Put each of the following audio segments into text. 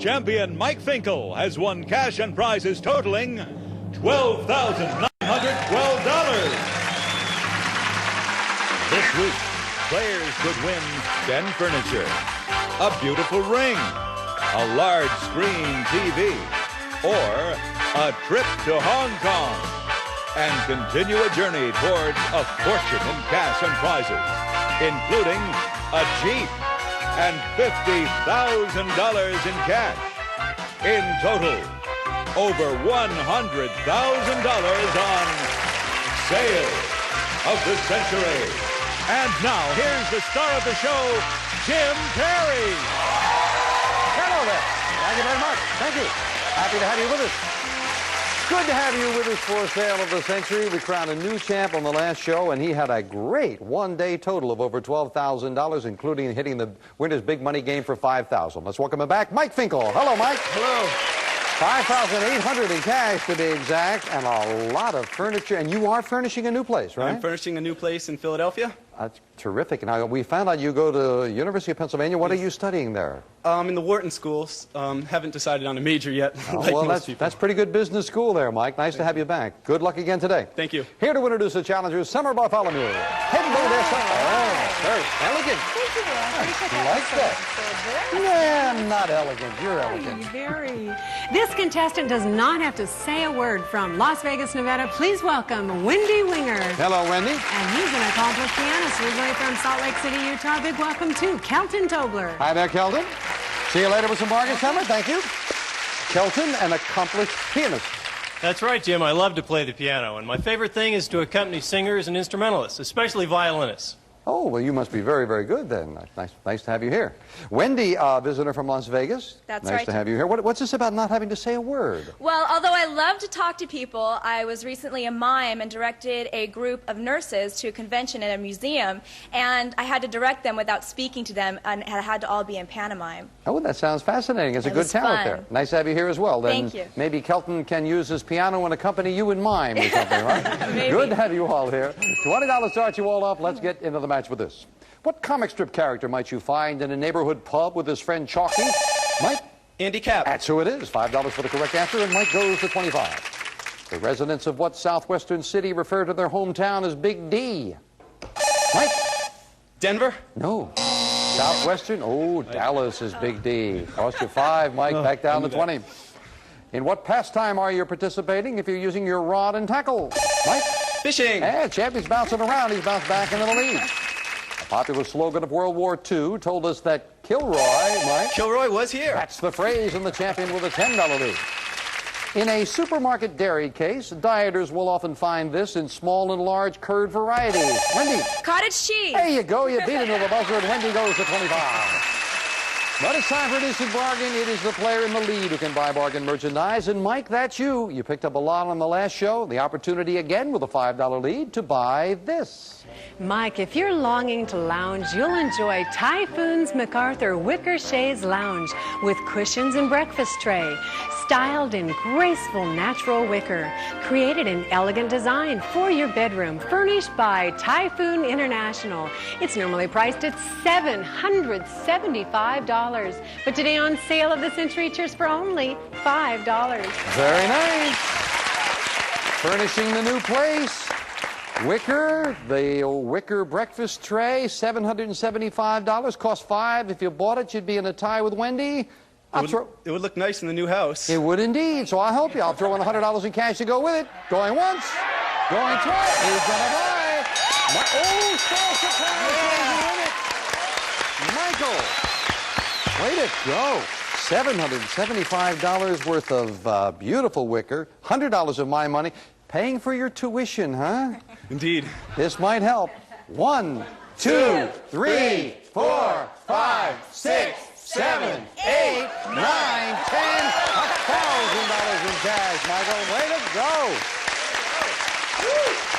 champion Mike Finkel has won cash and prizes totaling $12,912. This week, players could win 10 furniture, a beautiful ring, a large screen TV, or a trip to Hong Kong, and continue a journey towards a fortune in cash and prizes, including a Jeep and $50,000 in cash. In total, over $100,000 on Sale of the Century. And now, here's the star of the show, Jim Perry. Hello there. Thank you very much. Thank you. Happy to have you with us. Good to have you with us for Sale of the Century. We crowned a new champ on the last show, and he had a great one-day total of over $12,000, including hitting the winner's big money game for $5,000. Let's welcome him back, Mike Finkel. Hello, Mike. Hello. $5,800 in cash, to be exact, and a lot of furniture. And you are furnishing a new place, right? I'm furnishing a new place in Philadelphia. That's terrific. Now, we found out you go to University of Pennsylvania. What are you studying there? In the Wharton schools. Haven't decided on a major yet. Like well, that's pretty good business school there, Mike. Nice to have you back. Good luck again today. Thank you. Here to introduce the challengers, Summer Bartholomew. Hello there, Summer. Oh, very elegant. Thank you. I like that. Yeah, not elegant. You're elegant. Very. This contestant does not have to say a word. From Las Vegas, Nevada, please welcome Wendy Winger. Hello, Wendy. And he's an accomplished pianist originally from Salt Lake City, Utah. Big welcome to Kelton Tobler. Hi there, Kelton. See you later with some bargains, Summer. Thank you. Kelton, an accomplished pianist. That's right, Jim. I love to play the piano, and my favorite thing is to accompany singers and instrumentalists, especially violinists. Oh, well, you must be very, very good then. Nice to have you here. Wendy, visitor from Las Vegas. That's nice right. to have you here. What's this about not having to say a word? Well, although I love to talk to people, I was recently a mime and directed a group of nurses to a convention at a museum, and I had to direct them without speaking to them, and it had to all be in pantomime. Oh, that sounds fascinating. It's a good talent there. Nice to have you here as well. Then Thank you. Maybe Kelton can use his piano and accompany you in mime or something, right? Maybe. Good to have you all here. $20 starts you all up. Let's get into the match with this. What comic strip character might you find in a neighborhood pub with his friend Chalky? Mike? Andy Capp. That's who it is. $5 for the correct answer, and Mike goes to 25. The residents of what southwestern city refer to their hometown as Big D? Mike? Denver. No. Southwestern? Oh, Dallas is Big D. Cost you 5, Mike. Back down to 20. In what pastime are you participating if you're using your rod and tackle? Mike? Fishing. Yeah, champion's bouncing around. He's bounced back into the lead. A popular slogan of World War II told us that Kilroy, Mike. Kilroy was here. That's the phrase, and the champion with a $10 lead. In a supermarket dairy case, dieters will often find this in small and large curd varieties. Wendy. Cottage cheese. There you go. You beat it to the buzzer, and Wendy goes to 25. But it's time for an instant bargain. It is the player in the lead who can buy bargain merchandise. And Mike, that's you. You picked up a lot on the last show. The opportunity again with a $5 lead to buy this. Mike, if you're longing to lounge, you'll enjoy Typhoon's MacArthur Wicker Chaise Lounge with cushions and breakfast tray. Styled in graceful natural wicker. Created in elegant design for your bedroom. Furnished by Typhoon International. It's normally priced at $775. But today on Sale of the Century, cheers for only $5. Very nice. Furnishing the new place. Wicker, the wicker breakfast tray, $775. Cost $5. If you bought it, you'd be in a tie with Wendy. It would look nice in the new house. It would indeed, so I'll help you. I'll throw in $100 in cash to go with it. Going once, going twice. Who's going to buy? Oh, still surprise! Michael. Way to go. $775 worth of beautiful wicker, $100 of my money. Paying for your tuition, huh? Indeed. This might help. 1, 2, 3, 4, 5, 6, 7, 8, 9, 10. $1,000 in cash, Michael. Way to go.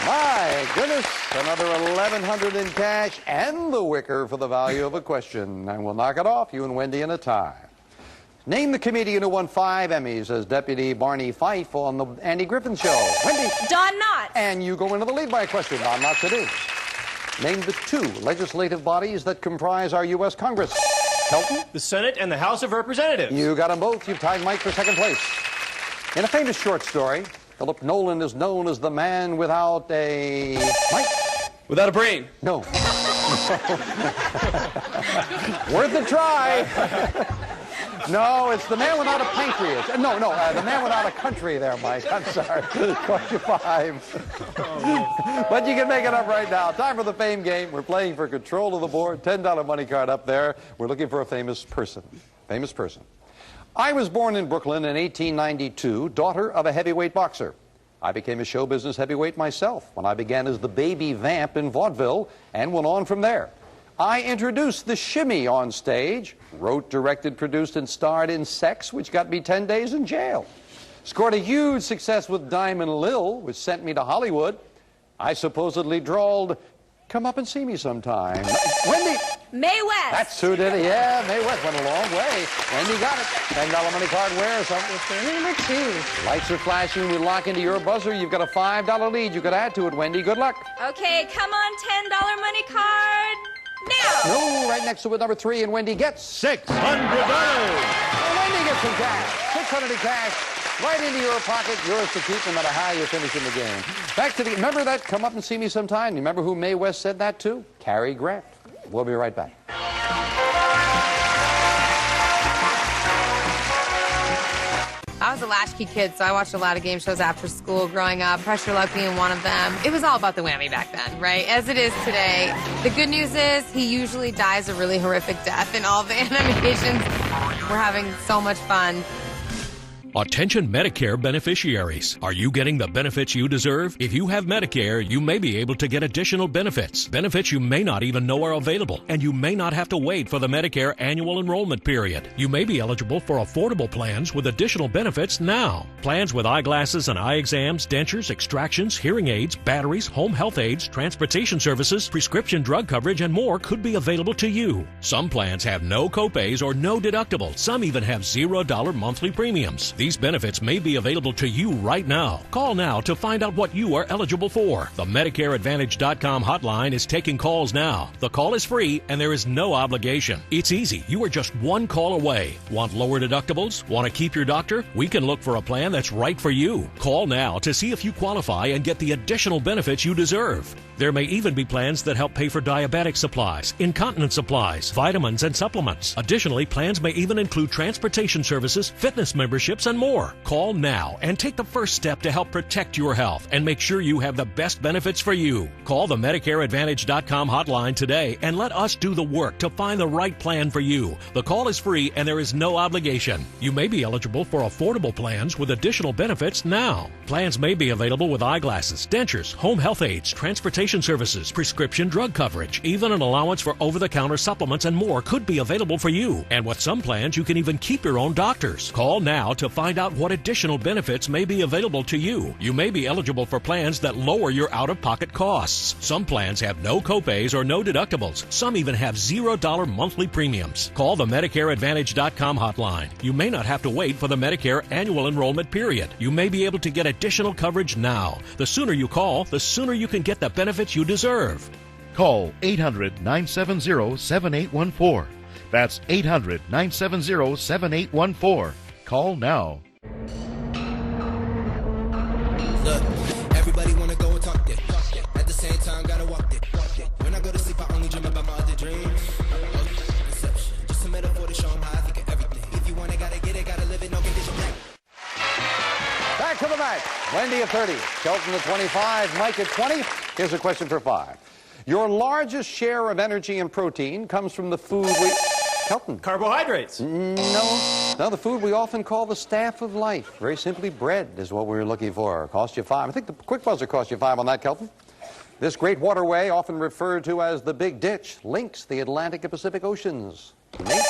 My goodness. Another $1,100 in cash and the wicker for the value of a question. And we'll knock it off, you and Wendy in a tie. Name the comedian who won 5 Emmys as Deputy Barney Fife on the Andy Griffin Show. Wendy. Don Knotts. And you go into the lead by a question. Don Knotts it is. Name the 2 legislative bodies that comprise our U.S. Congress. Kelton? The Senate and the House of Representatives. You got them both. You've tied Mike for second place. In a famous short story, Philip Nolan is known as the man without a... Mike? Without a brain. No. Worth a try. No, it's the man without a pancreas. No, the man without a country there, Mike. I'm sorry. Cost you 5. But you can make it up right now. Time for the fame game. We're playing for control of the board. $10 money card up there. We're looking for a famous person. Famous person. I was born in Brooklyn in 1892, daughter of a heavyweight boxer. I became a show business heavyweight myself when I began as the baby vamp in vaudeville and went on from there. I introduced the shimmy on stage, wrote, directed, produced, and starred in Sex, which got me 10 days in jail. Scored a huge success with Diamond Lil, which sent me to Hollywood. I supposedly drawled, "Come up and see me sometime." Wendy! Mae West. That's who did it. Yeah, Mae West went a long way. Wendy got it. $10 money card. Where something? Number 2. Lights are flashing. We lock into your buzzer. You've got a $5 lead. You could add to it, Wendy. Good luck. Okay, come on, $10 money card. Now. No, right next to it, number 3, and Wendy gets $600. Wendy gets some cash. 600 in cash. Right into your pocket. Yours to keep no matter how you finish in the game. Back to the... Remember that? Come up and see me sometime. You remember who Mae West said that to? Cary Grant. We'll be right back. I was a latchkey kid, so I watched a lot of game shows after school growing up, Pressure Luck being one of them. It was all about the whammy back then, right? As it is today. The good news is he usually dies a really horrific death in all the animations. We're having so much fun. Attention Medicare beneficiaries. Are you getting the benefits you deserve? If you have Medicare, you may be able to get additional benefits. Benefits you may not even know are available, and you may not have to wait for the Medicare annual enrollment period. You may be eligible for affordable plans with additional benefits now. Plans with eyeglasses and eye exams, dentures, extractions, hearing aids, batteries, home health aids, transportation services, prescription drug coverage, and more could be available to you. Some plans have no copays or no deductible. Some even have $0 monthly premiums. These benefits may be available to you right now. Call now to find out what you are eligible for. The MedicareAdvantage.com hotline is taking calls now. The call is free and there is no obligation. It's easy. You are just one call away. Want lower deductibles? Want to keep your doctor? We can look for a plan that's right for you. Call now to see if you qualify and get the additional benefits you deserve. There may even be plans that help pay for diabetic supplies, incontinence supplies, vitamins, and supplements. Additionally, plans may even include transportation services, fitness memberships, and more. Call now and take the first step to help protect your health and make sure you have the best benefits for you. Call the MedicareAdvantage.com hotline today and let us do the work to find the right plan for you. The call is free and there is no obligation. You may be eligible for affordable plans with additional benefits now. Plans may be available with eyeglasses, dentures, home health aids, transportation services, prescription drug coverage, even an allowance for over-the-counter supplements and more could be available for you. And with some plans, you can even keep your own doctors. Call now to find out what additional benefits may be available to you. You may be eligible for plans that lower your out-of-pocket costs. Some plans have no copays or no deductibles. Some even have $0 monthly premiums. Call the MedicareAdvantage.com hotline. You may not have to wait for the Medicare annual enrollment period. You may be able to get additional coverage now. The sooner you call, the sooner you can get the benefits you deserve. Call 800-970-7814. That's 800-970-7814. Call now. Look, everybody wanna go and talk that. At the same time, gotta walk it. When I go to sleep, I only dream about my other dreams. Deception, just a metaphor to show them how I think of everything. If you want it, gotta get it, gotta live it, no condition. Back to the match. Wendy at 30, Kelton at 25, Mike at 20. Here's a question for 5. Your largest share of energy and protein comes from the food we... Kelton. Carbohydrates. No, the food we often call the staff of life. Very simply, bread is what we're looking for. Cost you 5. I think the quick buzzer cost you 5 on that, Kelton. This great waterway, often referred to as the Big Ditch, links the Atlantic and Pacific Oceans. Mike?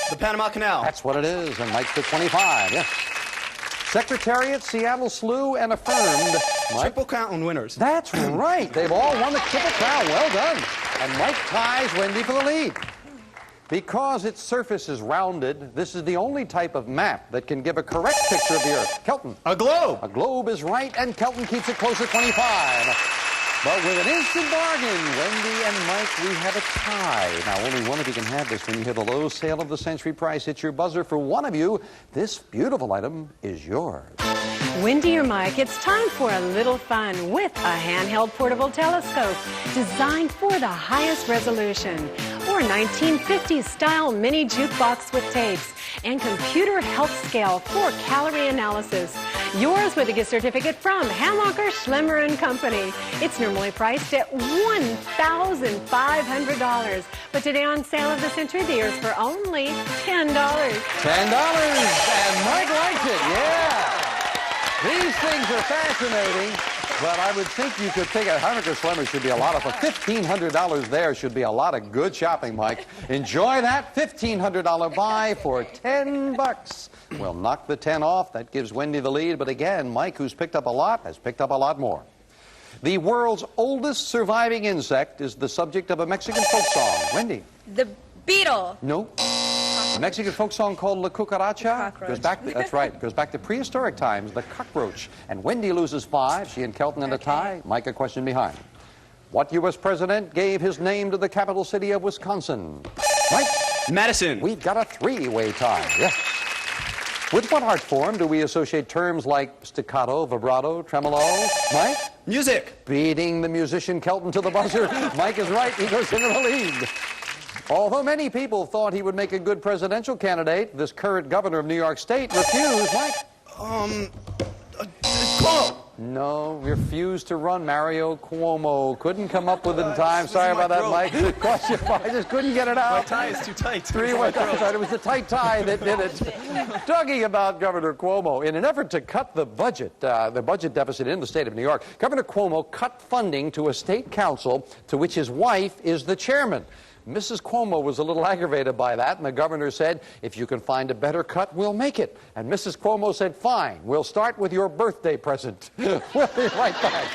The Panama Canal. That's what it is, and Mike's at 25, yes. Secretariat, Seattle Slew, and affirmed... Mike? Triple Crown winners. That's right. They've all won the Triple Crown. Well done. And Mike ties Wendy for the lead. Because its surface is rounded, this is the only type of map that can give a correct picture of the Earth. Kelton. A globe. A globe is right, and Kelton keeps it close at 25. But with an instant bargain, Wendy and Mike, we have a tie. Now, only one of you can have this when you hear the low sale of the century price. It's your buzzer for one of you. This beautiful item is yours. Wendy or Mike, it's time for a little fun with a handheld portable telescope designed for the highest resolution, or 1950s style mini jukebox with tapes and computer health scale for calorie analysis. Yours with a gift certificate from Hammacher, Schlemmer & Company. It's normally priced at $1,500, but today on Sale of the Century, the ears for only $10. $10, and Mike likes it, yeah. These things are fascinating, but I would think you could take a Hammacher Schlemmer should be a lot of fun. $1,500 there should be a lot of good shopping, Mike. Enjoy that $1,500 buy for $10. We'll knock the 10 off. That gives Wendy the lead, but again, Mike, who's picked up a lot, has picked up a lot more. The world's oldest surviving insect is the subject of a Mexican folk song. Wendy? The beetle. No. A Mexican folk song called La Cucaracha goes back. That's right. Goes back to prehistoric times. The cockroach. And Wendy loses 5. She and Kelton in a tie. Mike a question behind. What U.S. president gave his name to the capital city of Wisconsin? Mike. Madison. We've got a 3-way tie. Yes. With what art form do we associate terms like staccato, vibrato, tremolo? Mike. Music. Beating the musician Kelton to the buzzer. Mike is right. He goes into the lead. Although many people thought he would make a good presidential candidate, this current governor of New York State refused. Mike? Cuomo. No, refused to run. Mario Cuomo couldn't come up with it in time. Sorry about that, Mike. I just couldn't get it out. My tie is too tight. 3-way tie. It was the tight tie that did it. Talking about Governor Cuomo, in an effort to cut the budget deficit in the state of New York, Governor Cuomo cut funding to a state council to which his wife is the chairman. Mrs. Cuomo was a little aggravated by that, and the governor said, if you can find a better cut, we'll make it. And Mrs. Cuomo said, fine, we'll start with your birthday present. We'll be right back.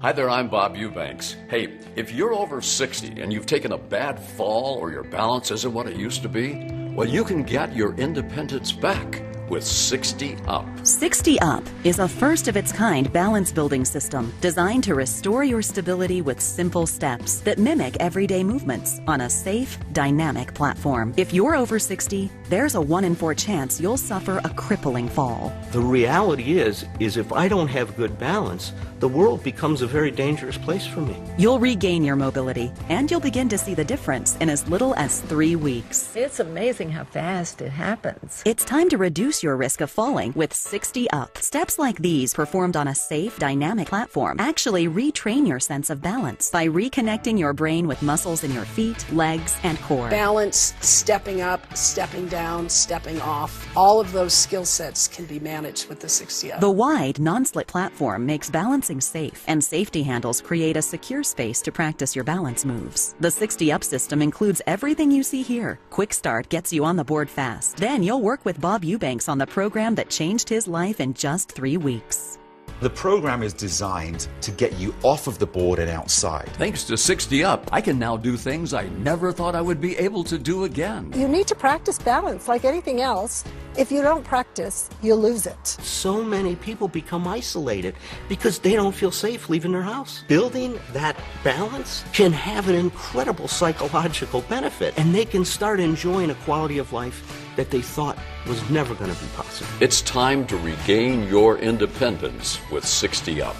Hi there, I'm Bob Eubanks. Hey, if you're over 60 and you've taken a bad fall or your balance isn't what it used to be, well, you can get your independence back with 60 Up. 60 Up is a first-of-its-kind balance building system designed to restore your stability with simple steps that mimic everyday movements on a safe, dynamic platform. If you're over 60, there's a 1 in 4 chance you'll suffer a crippling fall. The reality is if I don't have good balance, the world becomes a very dangerous place for me. You'll regain your mobility, and you'll begin to see the difference in as little as 3 weeks. It's amazing how fast it happens. It's time to reduce your risk of falling with 60 Up. Steps like these, performed on a safe, dynamic platform, actually retrain your sense of balance by reconnecting your brain with muscles in your feet, legs, and core. Balance, stepping up, stepping down, stepping off. All of those skill sets can be managed with the 60 Up. The wide, non-slip platform makes balancing safe, and safety handles create a secure space to practice your balance moves. The 60 Up system includes everything you see here. Quick Start gets you on the board fast. Then you'll work with Bob Eubanks on the program that changed his life in just 3 weeks. The program is designed to get you off of the board and outside. Thanks to 60 Up, I can now do things I never thought I would be able to do again. You need to practice balance like anything else. If you don't practice, you'll lose it. So many people become isolated because they don't feel safe leaving their house. Building that balance can have an incredible psychological benefit, and they can start enjoying a quality of life that they thought was never going to be possible. It's time to regain your independence with 60 Up.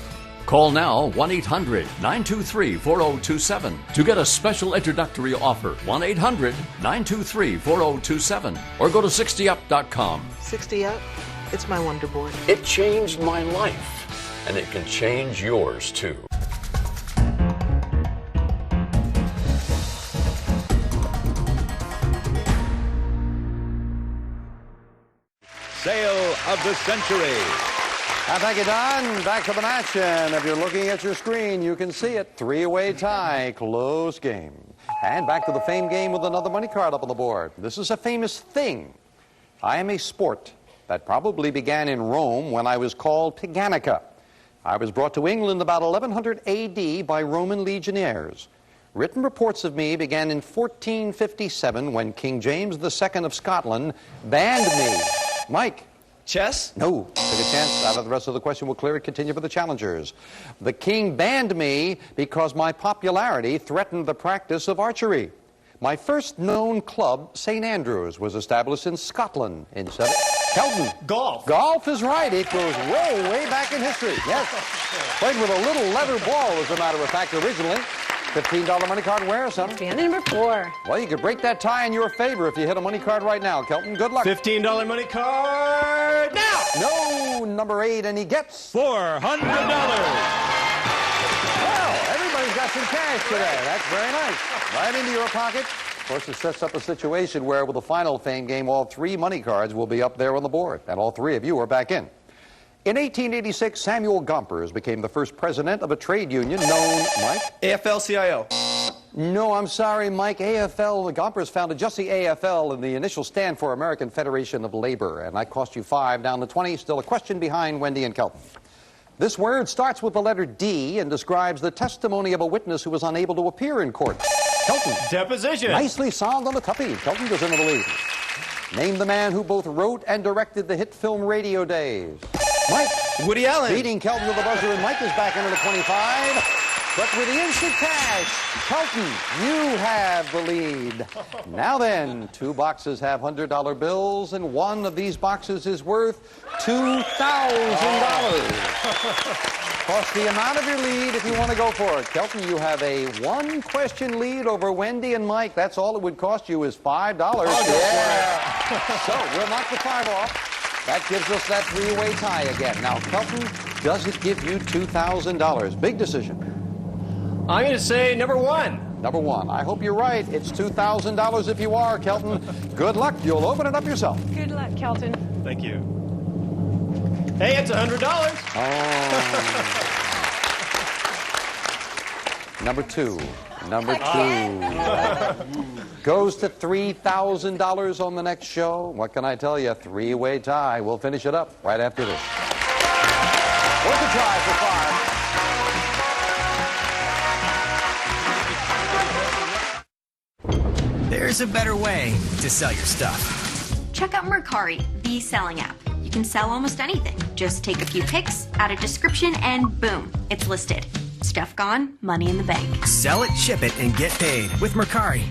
Call now 1-800-923-4027 to get a special introductory offer. 1-800-923-4027 or go to 60up.com. 60 Up, it's my wonder board. It changed my life, and it can change yours too. Sale of the Century. And thank you, Don. Back to the match, and if you're looking at your screen, you can see it. 3-way tie, close game. And back to the fame game with another money card up on the board. This is a famous thing. I am a sport that probably began in Rome when I was called Piganica. I was brought to England about 1100 AD by Roman legionnaires. Written reports of me began in 1457 when King James II of Scotland banned me. Mike, Chess? No. Take a chance. Out of the rest of the question, we'll clear it. Continue for the challengers. The king banned me because my popularity threatened the practice of archery. My first known club, St. Andrews, was established in Scotland in Kelton. Golf. Golf is right. It goes way, way back in history. Yes. Played with a little leather ball, as a matter of fact, originally. $15 money card where, son? And number 4. Well, you could break that tie in your favor if you hit a money card right now, Kelton. Good luck. $15 money card now! No, number 8, and he gets $400. Well, everybody's got some cash today. That's very nice. Right into your pocket. Of course, it sets up a situation where, with the final fame game, all 3 money cards will be up there on the board, and all 3 of you are back in. In 1886, Samuel Gompers became the first president of a trade union known, Mike? AFL-CIO. No, I'm sorry, Mike. AFL, Gompers founded just the AFL, and the initial stand for American Federation of Labor. And that cost you 5 down to 20. Still a question behind Wendy and Kelton. This word starts with the letter D and describes the testimony of a witness who was unable to appear in court. Kelton. Deposition. Nicely solved on the toughie. Kelton goes into the lead. Name the man who both wrote and directed the hit film Radio Days. Mike. Woody Allen. Beating Kelton to the buzzer, and Mike is back into the 25. But with the instant cash, Kelton, you have the lead. Now then, 2 boxes have $100 bills, and 1 of these boxes is worth $2,000. Cost the amount of your lead if you want to go for it. Kelton, you have a 1-question lead over Wendy and Mike. That's all it would cost you is $5. Yeah. So we'll knock the 5 off. That gives us that 3-way tie again. Now, Kelton, does it give you $2,000? Big decision. I'm going to say number 1. Number 1. I hope you're right. It's $2,000 if you are, Kelton. Good luck. You'll open it up yourself. Good luck, Kelton. Thank you. Hey, it's $100. Oh. Number 2. Number 2 goes to $3,000 on the next show. What can I tell you? 3-way tie. We'll finish it up right after this. Worth a try for 5. There's a better way to sell your stuff. Check out Mercari, the selling app. You can sell almost anything. Just take a few pics, add a description, and boom, it's listed. Stuff gone, money in the bank. Sell it, ship it, and get paid with Mercari.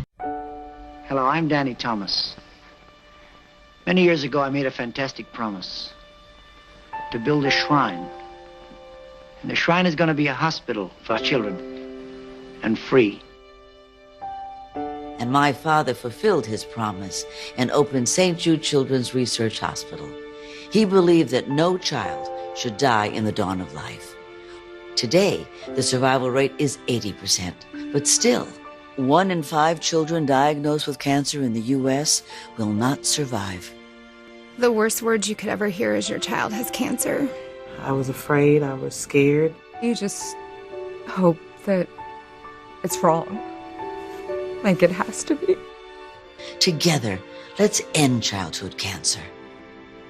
Hello, I'm Danny Thomas. Many years ago, I made a fantastic promise to build a shrine. And the shrine is going to be a hospital for children, and free. And my father fulfilled his promise and opened St. Jude Children's Research Hospital. He believed that no child should die in the dawn of life. Today, the survival rate is 80%, but still, 1 in 5 children diagnosed with cancer in the U.S. will not survive. The worst words you could ever hear is your child has cancer. I was afraid, I was scared. You just hope that it's wrong. Like it has to be. Together, let's end childhood cancer.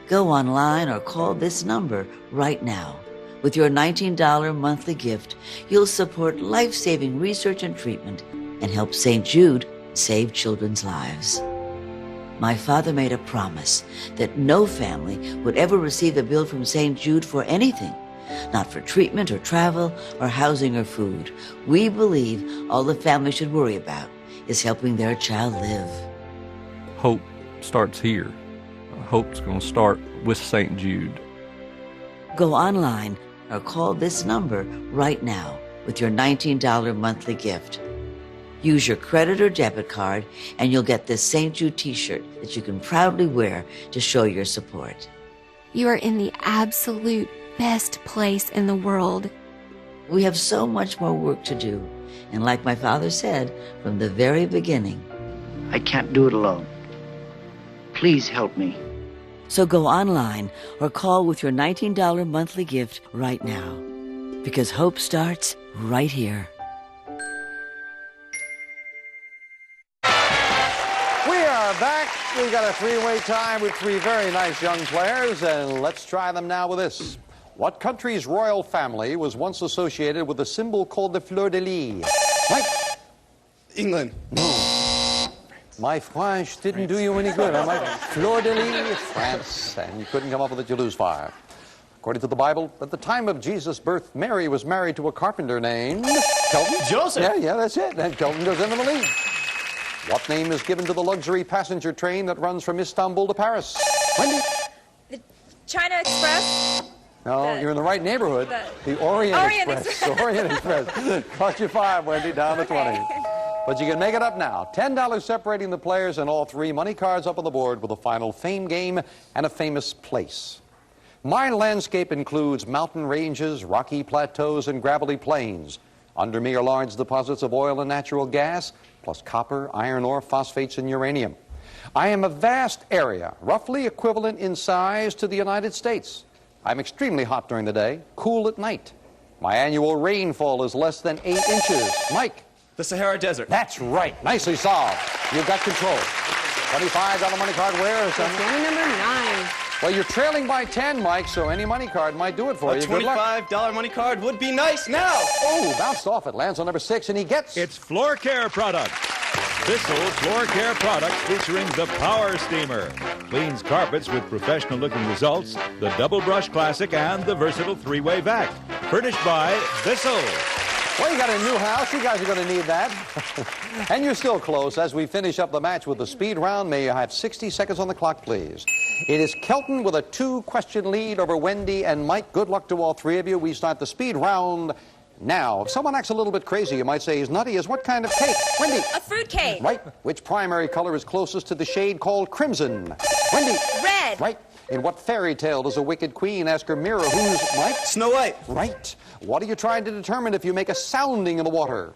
Go online or call this number right now. With your $19 monthly gift, you'll support life-saving research and treatment and help St. Jude save children's lives. My father made a promise that no family would ever receive a bill from St. Jude for anything, not for treatment or travel or housing or food. We believe all the family should worry about is helping their child live. Hope starts here. Hope's going to start with St. Jude. Go online or call this number right now with your $19 monthly gift. Use your credit or debit card and you'll get this St. Jude t-shirt that you can proudly wear to show your support. You are in the absolute best place in the world. We have so much more work to do. And like my father said from the very beginning, I can't do it alone. Please help me. So go online or call with your $19 monthly gift right now. Because hope starts right here. We are back. We've got a 3-way tie with 3 very nice young players, and let's try them now with this. What country's royal family was once associated with a symbol called the fleur de lis? Mike? England. No. My French didn't do you any good. I'm like, fleur-de-lis, France, and you couldn't come up with it, you lose 5. According to the Bible, at the time of Jesus' birth, Mary was married to a carpenter named Kelton. Joseph. Yeah, that's it. And Kelton goes into the lead. What name is given to the luxury passenger train that runs from Istanbul to Paris? Wendy? The China Express. No, you're in the right neighborhood. The Orient Express. The Orient Express. Cost you 5, Wendy, down to 20. But you can make it up now. $10 separating the players and all 3 money cards up on the board with a final fame game and a famous place. My landscape includes mountain ranges, rocky plateaus, and gravelly plains. Under me are large deposits of oil and natural gas, plus copper, iron ore, phosphates, and uranium. I am a vast area, roughly equivalent in size to the United States. I'm extremely hot during the day, cool at night. My annual rainfall is less than 8 inches. Mike? The Sahara Desert. That's right. Nicely solved. You've got control. $25 money card where, son? Game number 9. Well, you're trailing by 10, Mike, so any money card might do it for you. Good luck. $25 money card would be nice now. Oh, bounced off. It lands on number 6, and he gets... It's floor care products. Bissell Floor Care Products featuring the Power Steamer. Cleans carpets with professional-looking results, the Double Brush Classic, and the versatile 3-way vac. Furnished by Bissell. Well, you got a new house. You guys are going to need that. And you're still close as we finish up the match with the speed round. May you have 60 seconds on the clock, please. It is Kelton with a 2-question lead over Wendy and Mike. Good luck to all 3 of you. We start the speed round now. If someone acts a little bit crazy, you might say he's nutty. Is what kind of cake? Wendy. A fruit cake. Right. Which primary color is closest to the shade called crimson? Wendy. Red. Right. In what fairy tale does a wicked queen ask her mirror who's Mike? Snow White. Right. What are you trying to determine if you make a sounding in the water?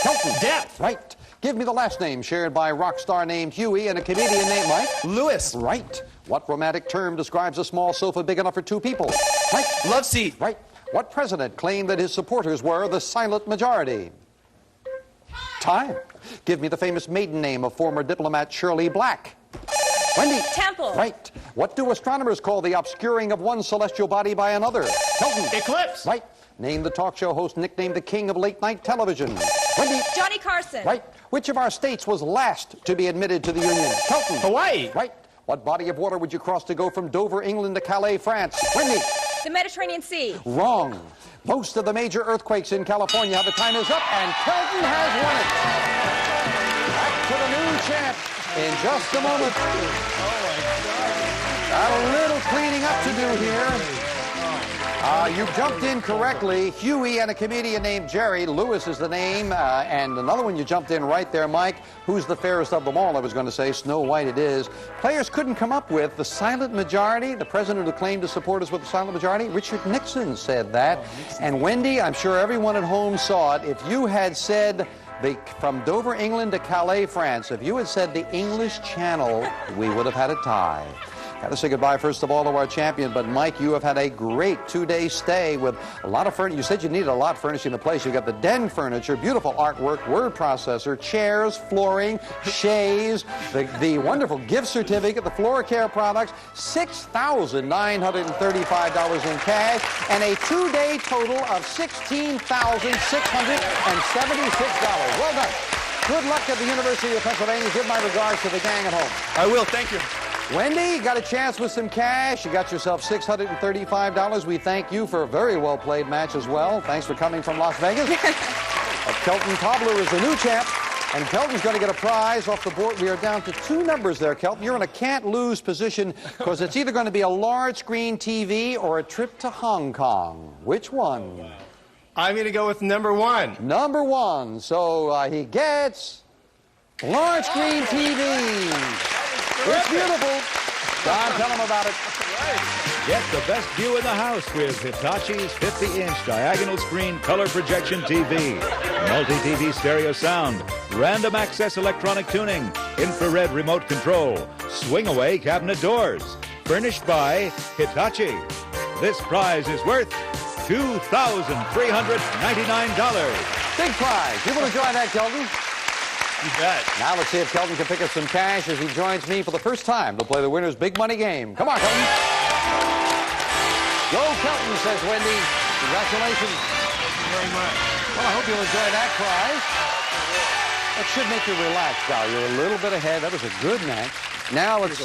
Kelton. Depth. Right. Give me the last name shared by a rock star named Huey and a comedian named Mike. Lewis. Right. What romantic term describes a small sofa big enough for 2 people? Mike. Love seat. Right. What president claimed that his supporters were the silent majority? Time. Give me the famous maiden name of former diplomat Shirley Black. Wendy. Temple. Right. What do astronomers call the obscuring of one celestial body by another? Kelton. Eclipse. Right. Name the talk show host nicknamed the king of late-night television. Wendy. Johnny Carson. Right. Which of our states was last to be admitted to the Union? Kelton. Hawaii. Right. What body of water would you cross to go from Dover, England to Calais, France? Wendy. The Mediterranean Sea. Wrong. Most of the major earthquakes in California. The time is up, and Kelton has won it. Back to the new champ in just a moment. Got a little cleaning up to do here. You jumped in correctly. Huey and a comedian named Jerry. Lewis is the name. And another one you jumped in right there, Mike. Who's the fairest of them all, I was going to say. Snow White it is. Players couldn't come up with the silent majority. The president who claimed to support us with the silent majority, Richard Nixon said that. And Wendy, I'm sure everyone at home saw it. If you had said from Dover, England to Calais, France, if you had said the English Channel, we would have had a tie. Got to say goodbye, first of all, to our champion. But, Mike, you have had a great 2-day stay with a lot of furniture. You said you needed a lot furnishing the place. You've got the den furniture, beautiful artwork, word processor, chairs, flooring, chaise, the wonderful gift certificate, the floor care products, $6,935 in cash, and a 2-day total of $16,676. Well done. Good luck at the University of Pennsylvania. Give my regards to the gang at home. I will. Thank you. Wendy, got a chance with some cash. You got yourself $635. We thank you for a very well-played match as well. Thanks for coming from Las Vegas. Kelton Cobbler is the new champ, and Kelton's going to get a prize off the board. We are down to 2 numbers there, Kelton. You're in a can't-lose position because it's either going to be a large-screen TV or a trip to Hong Kong. Which one? I'm going to go with number 1. Number 1. So he gets large-screen TV. It's beautiful. Don, tell them about it. Get the best view in the house with Hitachi's 50-inch diagonal screen color projection TV. Multi-TV stereo sound, random access electronic tuning, infrared remote control, swing-away cabinet doors. Furnished by Hitachi. This prize is worth $2,399. Big prize. You will enjoy that, Kelton. You bet. Now let's see if Kelton can pick up some cash as he joins me for the first time to play the winner's big money game. Come on, Kelton. Go, Kelton, says Wendy. Congratulations. Thank you very much. Well, I hope you'll enjoy that prize. That should make you relax, Val. You're a little bit ahead. That was a good match. Now let's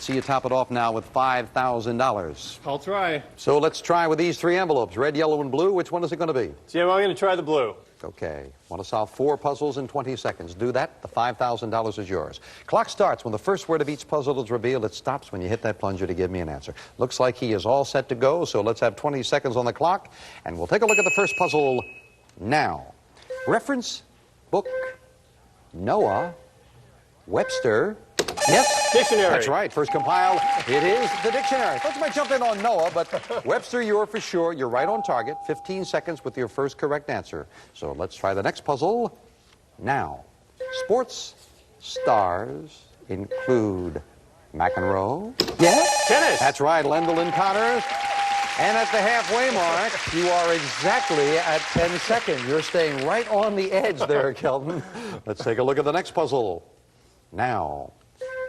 see you top it off now with $5,000. I'll try. So let's try with these 3 envelopes, red, yellow, and blue. Which one is it going to be? Jim, I'm going to try the blue. Okay. Want to solve 4 puzzles in 20 seconds. Do that. The $5,000 is yours. Clock starts when the first word of each puzzle is revealed. It stops when you hit that plunger to give me an answer. Looks like he is all set to go, so let's have 20 seconds on the clock, and we'll take a look at the first puzzle now. Reference, book, Noah, Webster. Yes. Dictionary. That's right. First compiled. It is the dictionary. Folks might jump in on Noah, but Webster, you're for sure. You're right on target. 15 seconds with your first correct answer. So let's try the next puzzle now. Sports stars include McEnroe. Yes. Tennis. That's right. Lendl and Connors. And at the halfway mark, you are exactly at 10 seconds. You're staying right on the edge there, Kelton. Let's take a look at the next puzzle now.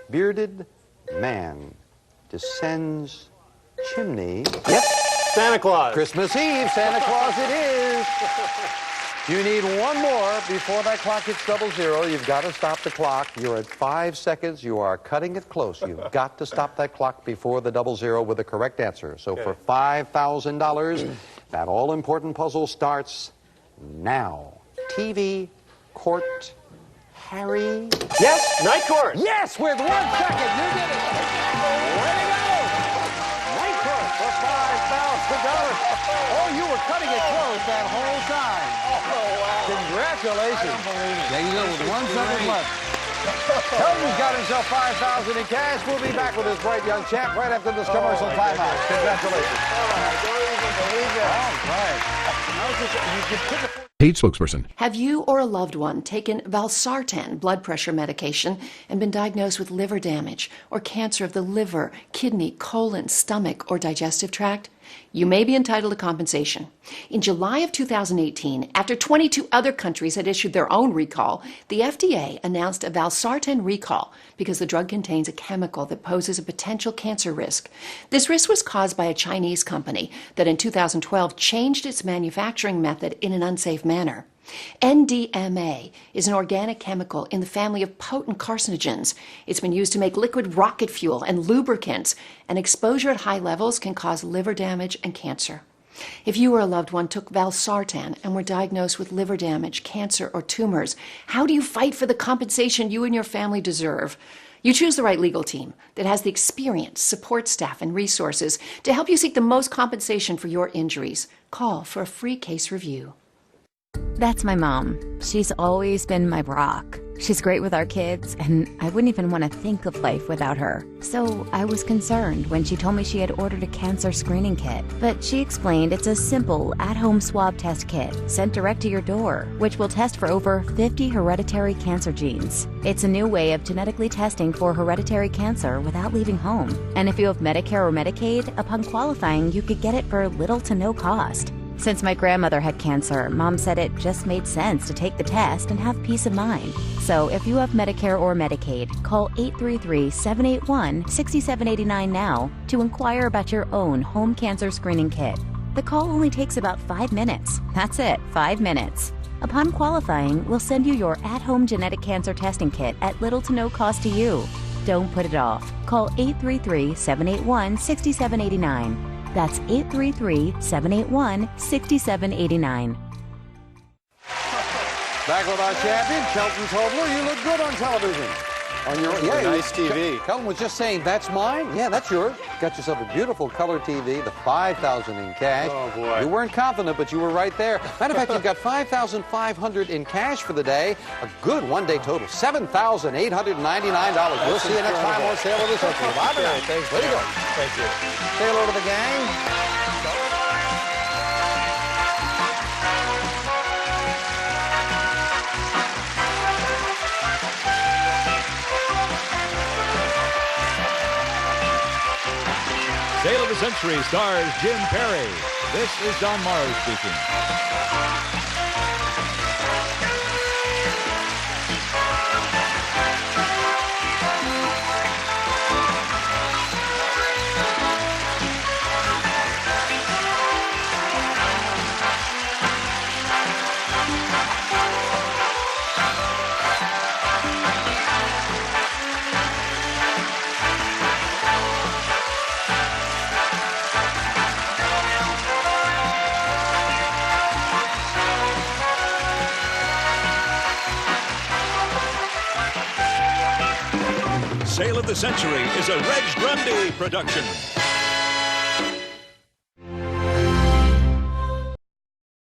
Bearded man descends chimney. Yep. Santa Claus. Christmas Eve, Santa Claus it is. You need 1 more before that clock hits 00. You've got to stop the clock. You're at 5 seconds. You are cutting it close. You've got to stop that clock before the 00 with the correct answer. So for $5,000, that all-important puzzle starts now. TV, court, Harry. Yes. Night court. Yes, with 1 second. You did it. Way to go. Night court for $5,000. Oh, you were cutting it close that whole time. Oh, wow. Congratulations. There you go with 1 second left. Kelton's got himself $5,000 in cash. We'll be back with this bright young champ right after this commercial timeout. Congratulations. I don't even believe it. All right. You took it. Paid spokesperson. Have you or a loved one taken valsartan blood pressure medication and been diagnosed with liver damage or cancer of the liver, kidney, colon, stomach, or digestive tract? You may be entitled to compensation. In July of 2018, after 22 other countries had issued their own recall, the FDA announced a valsartan recall because the drug contains a chemical that poses a potential cancer risk. This risk was caused by a Chinese company that in 2012 changed its manufacturing method in an unsafe manner. NDMA is an organic chemical in the family of potent carcinogens. It's been used to make liquid rocket fuel and lubricants, and exposure at high levels can cause liver damage and cancer. If you or a loved one took valsartan and were diagnosed with liver damage, cancer, or tumors, how do you fight for the compensation you and your family deserve? You choose the right legal team that has the experience, support staff, and resources to help you seek the most compensation for your injuries. Call for a free case review. That's my mom. She's always been my rock. She's great with our kids, and I wouldn't even want to think of life without her. So I was concerned when she told me she had ordered a cancer screening kit. But she explained it's a simple at-home swab test kit sent direct to your door, which will test for over 50 hereditary cancer genes. It's a new way of genetically testing for hereditary cancer without leaving home. And if you have Medicare or Medicaid, upon qualifying, you could get it for little to no cost. Since my grandmother had cancer, Mom said it just made sense to take the test and have peace of mind. So if you have Medicare or Medicaid, call 833-781-6789 now to inquire about your own home cancer screening kit. The call only takes about 5 minutes. That's it, 5 minutes. Upon qualifying, we'll send you your at-home genetic cancer testing kit at little to no cost to you. Don't put it off. Call 833-781-6789. That's 833-781-6789. Back with our champion, Kelton Tobler. You look good on television. On your nice TV. Kelton was just saying, that's mine? Yeah, that's yours. Got yourself a beautiful color TV, the $5,000 in cash. Oh, boy. You weren't confident, but you were right there. Matter of fact, you've got $5,500 in cash for the day. A good one-day total, $7,899. We'll see you next time on Sale of the Century. Bye for now. Thanks. Way to go. Thank you. Say hello to the gang. Sale of the Century stars Jim Perry. This is Don Morrow speaking. Sale of the Century is a Reg Grundy production.